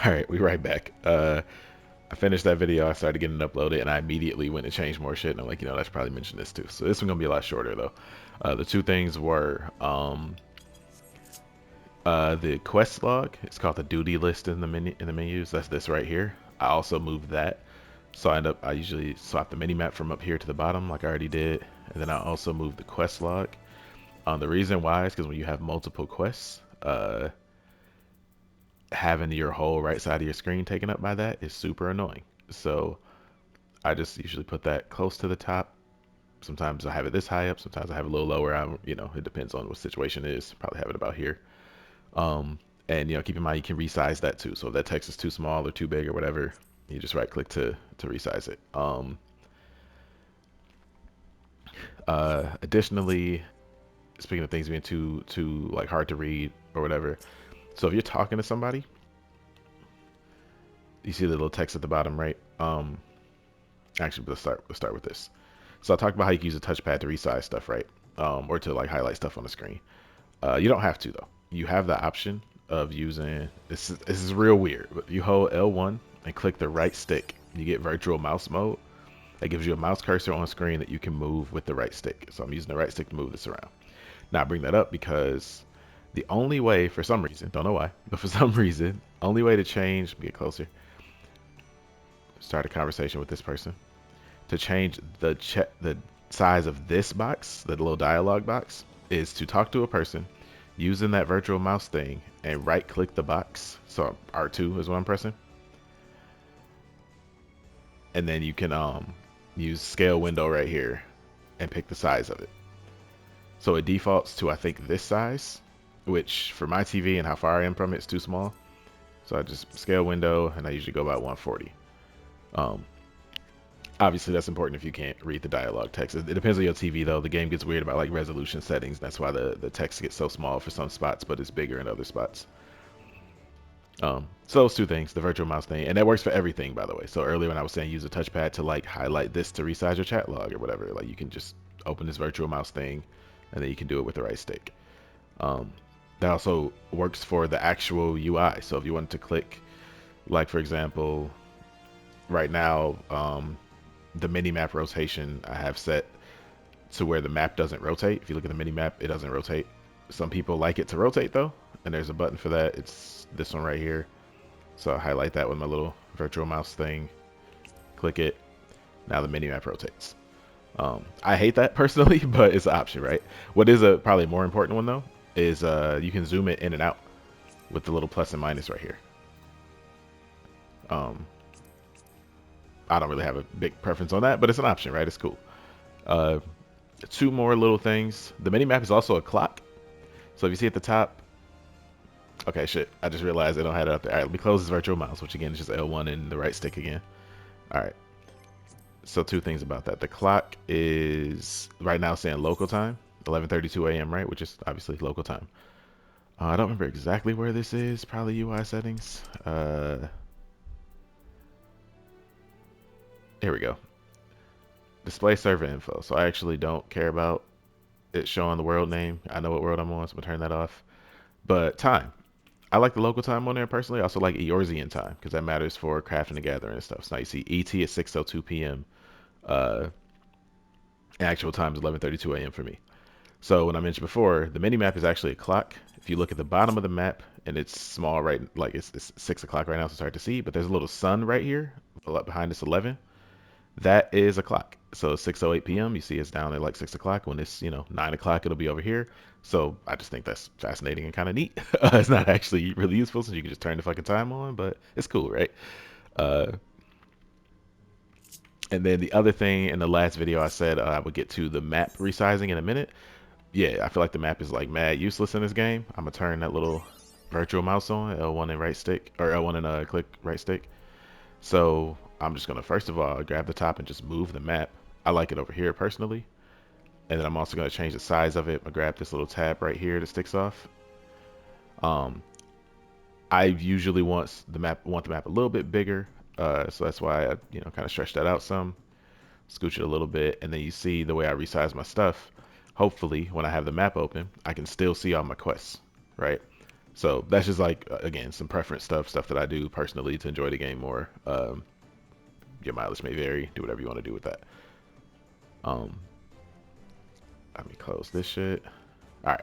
All right, we right back. I finished that video. I started getting it uploaded, and I immediately went and changed more shit. And I'm like, I should probably mention this too. So this one's gonna be a lot shorter though. The two things were the quest log. It's called the duty list in the menus. That's this right here. I also moved that. So I usually swap the mini map from up here to the bottom, like I already did, and then I also moved the quest log. The reason why is because when you have multiple quests, having your whole right side of your screen taken up by that is super annoying. So I just usually put that close to the top. Sometimes I have it this high up. Sometimes I have it a little lower. It depends on what situation it is. Probably have it about here. Um, and keep in mind you can resize that too. So if that text is too small or too big or whatever, you just right click to resize it. Additionally, speaking of things being too like hard to read or whatever, so if you're talking to somebody, you see the little text at the bottom, right? Actually, let's start with this. So I talked about how you can use a touchpad to resize stuff, right? Or to like highlight stuff on the screen. You don't have to though. You have the option of using this is real weird, but you hold L1 and click the right stick. You get virtual mouse mode. That gives you a mouse cursor on screen that you can move with the right stick. So I'm using the right stick to move this around. Now I bring that up because the only way, for some reason, don't know why, but for some reason, only way to change, get closer, start a conversation with this person, to change the size of this box, the little dialog box, is to talk to a person using that virtual mouse thing and right click the box. So R2 is what I'm pressing. And then you can use scale window right here and pick the size of it. So it defaults to I think this size, which for my TV and how far I am from it, it's too small. So I just scale window and I usually go about 140. Um, Obviously, that's important if you can't read the dialogue text. It depends on your TV, though. The game gets weird about like resolution settings. That's why the text gets so small for some spots, but it's bigger in other spots. So those two things, the virtual mouse thing, and that works for everything, by the way. So earlier when I was saying use a touchpad to like highlight this to resize your chat log or whatever, like you can just open this virtual mouse thing, and then you can do it with the right stick. Um, that also works for the actual UI. So if you wanted to click, like for example, right now, the mini map rotation I have set to where the map doesn't rotate. If you look at the mini map, it doesn't rotate. Some people like it to rotate though, and there's a button for that. It's this one right here. So I highlight that with my little virtual mouse thing, click it. Now the mini map rotates. I hate that personally, but it's an option, right? What is a probably more important one though is you can zoom it in and out with the little plus and minus right here. Um, I don't really have a big preference on that, but it's an option, right? It's cool. Uh, Two more little things. The mini map is also a clock. So if you see at the top, okay, shit, I just realized I don't have it up there. All right, let me close this virtual mouse, which again is just L1 and the right stick again. All right. So two things about that. The clock is right now saying local time, 11:32 a.m., right? Which is obviously local time. I don't remember exactly where this is. Probably UI settings. Here we go. Display server info. So I actually don't care about it showing the world name. I know what world I'm on, so I'm gonna turn that off. But time. I like the local time on there personally. I also like Eorzean time because that matters for crafting and gathering and stuff. So now you see ET is 6:02 p.m. Uh, Actual time is 11:32 a.m. for me. So when I mentioned before, the mini map is actually a clock. If you look at the bottom of the map and it's small, right, like it's 6 o'clock right now, so it's hard to see. But there's a little sun right here, behind this 11. That is a clock. So 6:08 p.m. You see it's down at like 6 o'clock. When it's 9 o'clock, it'll be over here. So I just think that's fascinating and kind of neat. It's not actually really useful since you can just turn the fucking time on, but it's cool, right? Uh, and then the other thing in the last video I said I would get to the map resizing in a minute. Yeah, I feel like the map is like mad useless in this game. I'm gonna turn that little virtual mouse on, L1 and right stick, or L1 and click right stick. So I'm just gonna first of all grab the top and just move the map. I like it over here personally. And then I'm also gonna change the size of it. I grab this little tab right here that sticks off. Um, I usually want the map a little bit bigger. So that's why I kind of stretch that out some, scooch it a little bit, and then you see the way I resize my stuff. Hopefully, when I have the map open, I can still see all my quests, right? So that's just like again some preference stuff that I do personally to enjoy the game more. Your mileage may vary. Do whatever you want to do with that. Um, Let me close this shit. All right.